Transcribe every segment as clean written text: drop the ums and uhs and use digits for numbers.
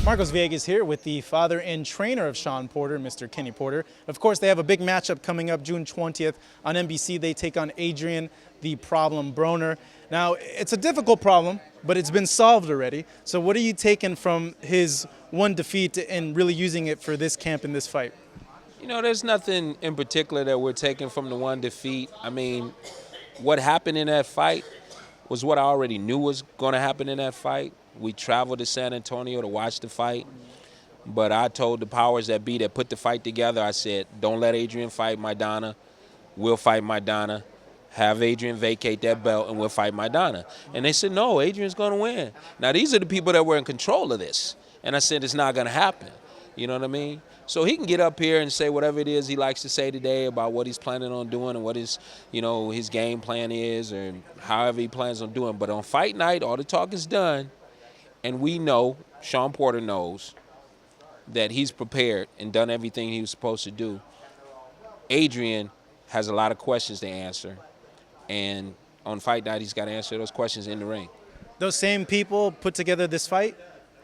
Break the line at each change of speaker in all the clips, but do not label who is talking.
Marcos Villegas here with the father and trainer of Shawn Porter, Mr. Kenny Porter. Of course, they have a big matchup coming up June 20th on NBC. They take on Adrien, the problem Broner. Now, it's a difficult problem, but it's been solved already. So what are you taking from his one defeat and really using it for this camp in this fight?
You know, there's nothing in particular that we're taking from the one defeat. I mean, what happened in that fight was what I already knew was going to happen in that fight. We traveled to San Antonio to watch the fight, but I told the powers that be that put the fight together, I said, don't let Adrien fight Maidana. We'll fight Maidana. Have Adrien vacate that belt, and we'll fight Maidana. And they said, no, Adrian's going to win. Now, these are the people that were in control of this. And I said, it's not going to happen. You know what I mean? So he can get up here and say whatever it is he likes to say today about what he's planning on doing and what his, his game plan is or however he plans on doing. But on fight night, all the talk is done. And we know, Shawn Porter knows, that he's prepared and done everything he was supposed to do. Adrien has a lot of questions to answer. And on fight night, he's got to answer those questions in the ring.
Those same people put together this fight?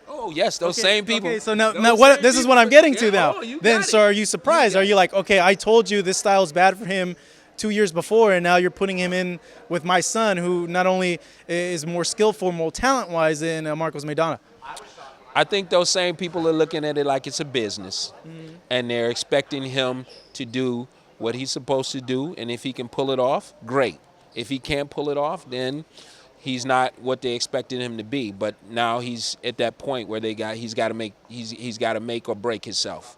Oh, yes, those same people.
Okay, so now this is what I'm getting to now.
Then,
so are you surprised? Are you like, okay, I told you this style is bad for him 2 years before, and now you're putting him in with my son, who not only is more skillful, more talent-wise than Marcos Maidana?
I think those same people are looking at it like it's a business, and they're expecting him to do what he's supposed to do, and if he can pull it off, great. If he can't pull it off, then he's not what they expected him to be. But now he's at that point where he's got to make or break himself.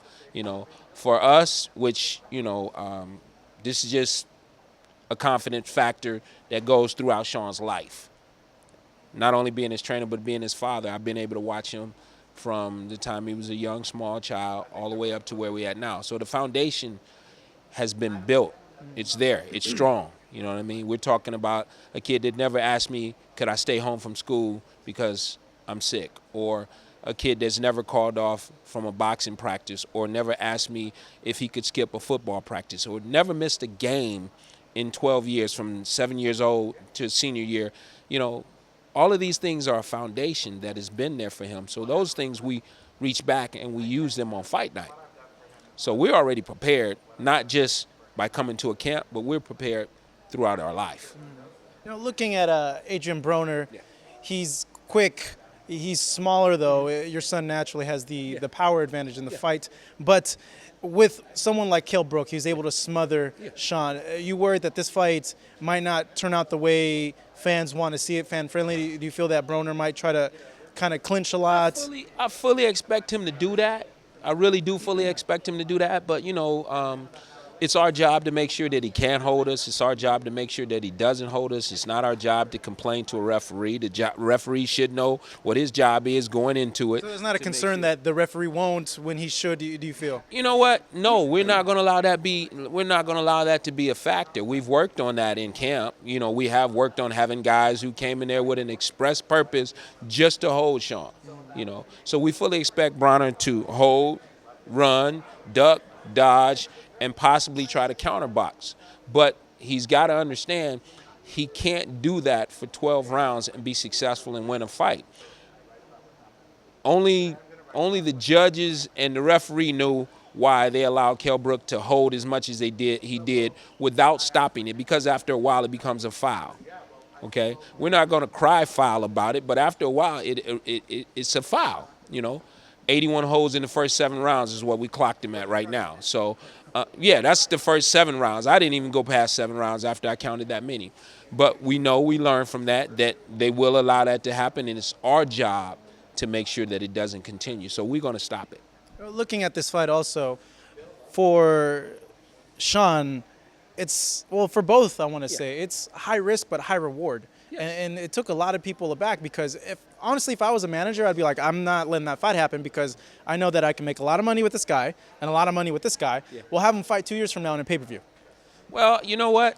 For us, which this is just a confident factor that goes throughout Shawn's life. Not only being his trainer, but being his father. I've been able to watch him from the time he was a young, small child all the way up to where we're at now. So the foundation has been built. It's there. It's strong. You know what I mean? We're talking about a kid that never asked me, could I stay home from school because I'm sick? Or a kid that's never called off from a boxing practice, or never asked me if he could skip a football practice, or never missed a game in 12 years from 7 years old to senior year. All of these things are a foundation that has been there for him. So those things we reach back and we use them on fight night. So we're already prepared, not just by coming to a camp, but we're prepared throughout our life.
Looking at Adrien Broner, he's quick. He's smaller, though. Your son naturally has the power advantage in the fight. But with someone like Kell Brook, he was able to smother Shawn. Are you worried that this fight might not turn out the way fans want to see it, fan-friendly? Do you feel that Broner might try to kind of clinch a lot?
I fully expect him to do that. I really do fully expect him to do that. But, it's our job to make sure that he can hold us. It's our job to make sure that he doesn't hold us. It's not our job to complain to a referee. The referee should know what his job is going into it.
So there's not a concern that the referee won't when he should, do you feel?
You know what? No, we're not going to allow that to be a factor. We've worked on that in camp. We have worked on having guys who came in there with an express purpose just to hold Shawn. So we fully expect Broner to hold, run, duck, dodge, and possibly try to counterbox. But he's got to understand he can't do that for 12 rounds and be successful and win a fight. Only the judges and the referee knew why they allowed Kell Brook to hold as much as he did without stopping it, because after a while it becomes a foul. Okay? We're not going to cry foul about it, but after a while it's a foul, 81 holds in the first 7 rounds is what we clocked him at right now. So, that's the first 7 rounds. I didn't even go past 7 rounds after I counted that many. But we learned from that they will allow that to happen, and it's our job to make sure that it doesn't continue. So we're going to stop it.
Looking at this fight also, for Shawn, for both, I want to say, it's high risk but high reward. Yes. And it took a lot of people aback because honestly, if I was a manager, I'd be like, I'm not letting that fight happen because I know that I can make a lot of money with this guy and a lot of money with this guy. Yeah. We'll have him fight 2 years from now in a pay-per-view.
Well, you know what?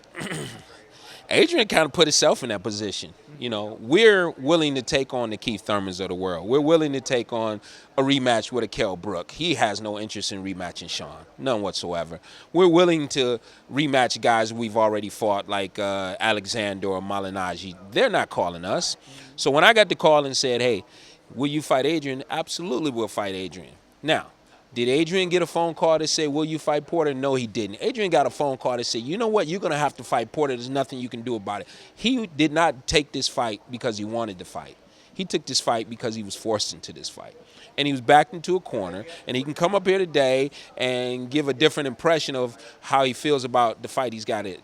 Adrien kind of put himself in that position. We're willing to take on the Keith Thurmans of the world. We're willing to take on a rematch with a Kell Brook. He has no interest in rematching Shawn, none whatsoever. We're willing to rematch guys we've already fought, like Alexander or Malignaggi. They're not calling us. So when I got the call and said, hey, Will you fight Adrien? Absolutely will fight Adrien. Now, did Adrien get a phone call to say, will you fight Porter? No, he didn't. Adrien got a phone call to say, you know what, you're going to have to fight Porter. There's nothing you can do about it. He did not take this fight because he wanted to fight. He took this fight because he was forced into this fight. And he was backed into a corner, and he can come up here today and give a different impression of how he feels about the fight he's got it,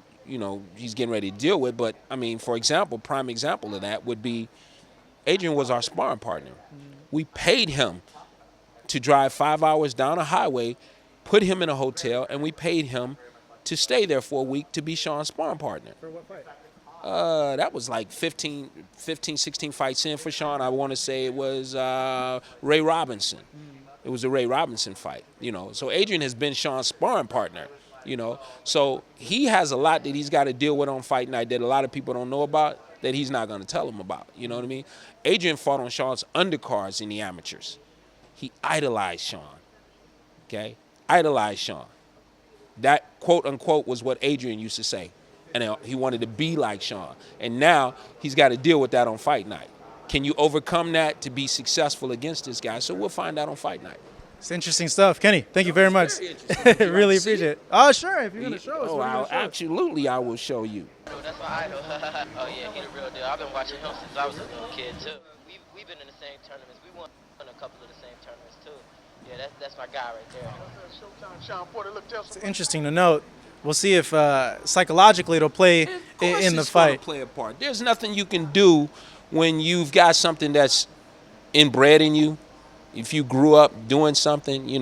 he's getting ready to deal with. But, I mean, for example, prime example of that would be Adrien was our sparring partner. We paid him to drive 5 hours down a highway, put him in a hotel, and we paid him to stay there for a week to be Shawn's sparring partner.
For what fight?
That was like 15, 16 fights in for Shawn. I want to say it was Ray Robinson. It was a Ray Robinson fight, So Adrien has been Shawn's sparring partner, So he has a lot that he's got to deal with on fight night that a lot of people don't know about, that he's not going to tell him about, you know what I mean? Adrien fought on Shawn's undercards in the amateurs. He idolized Shawn, okay? Idolized Shawn. That, quote, unquote, was what Adrien used to say. And he wanted to be like Shawn. And now he's got to deal with that on fight night. Can you overcome that to be successful against this guy? So we'll find out on fight night.
It's interesting stuff. Kenny, thank you very much. Really appreciate it. Oh, sure. If you're going to show us.
Absolutely, I will show you.
That's my idol. Oh, yeah, he's the real deal. I've been watching him since I was a little kid, too. We've been in the same tournaments. We won a couple of the same tournaments, too. Yeah, that's my guy right there.
Shawn Porter, look,
It's interesting to note. We'll see if psychologically it'll play in the fight.
Play a part. There's nothing you can do when you've got something that's inbred in you. If you grew up doing something,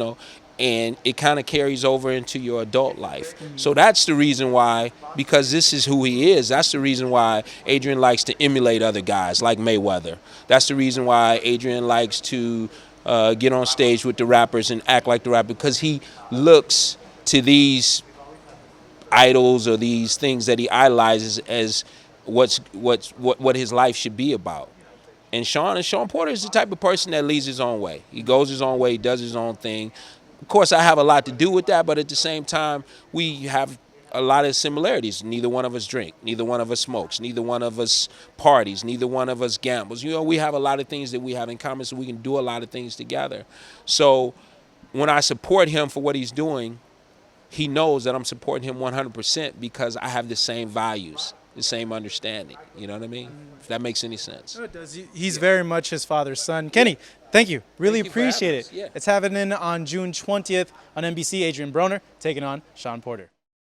and it kind of carries over into your adult life. So that's the reason why, because this is who he is, that's the reason why Adrien likes to emulate other guys like Mayweather. That's the reason why Adrien likes to get on stage with the rappers and act like the rapper, because he looks to these idols or these things that he idolizes as what his life should be about. And Shawn Porter is the type of person that leads his own way. He goes his own way, he does his own thing. Of course, I have a lot to do with that, but at the same time, we have a lot of similarities. Neither one of us drink. Neither one of us smokes. Neither one of us parties. Neither one of us gambles. We have a lot of things that we have in common, so we can do a lot of things together. So when I support him for what he's doing, he knows that I'm supporting him 100% because I have the same values, the same understanding. You know what I mean? If that makes any sense.
No, it does. He's very much his father's son. Kenny, thank you. Really appreciate it.
Yeah.
It's happening on June 20th on NBC. Adrien Broner taking on Shawn Porter.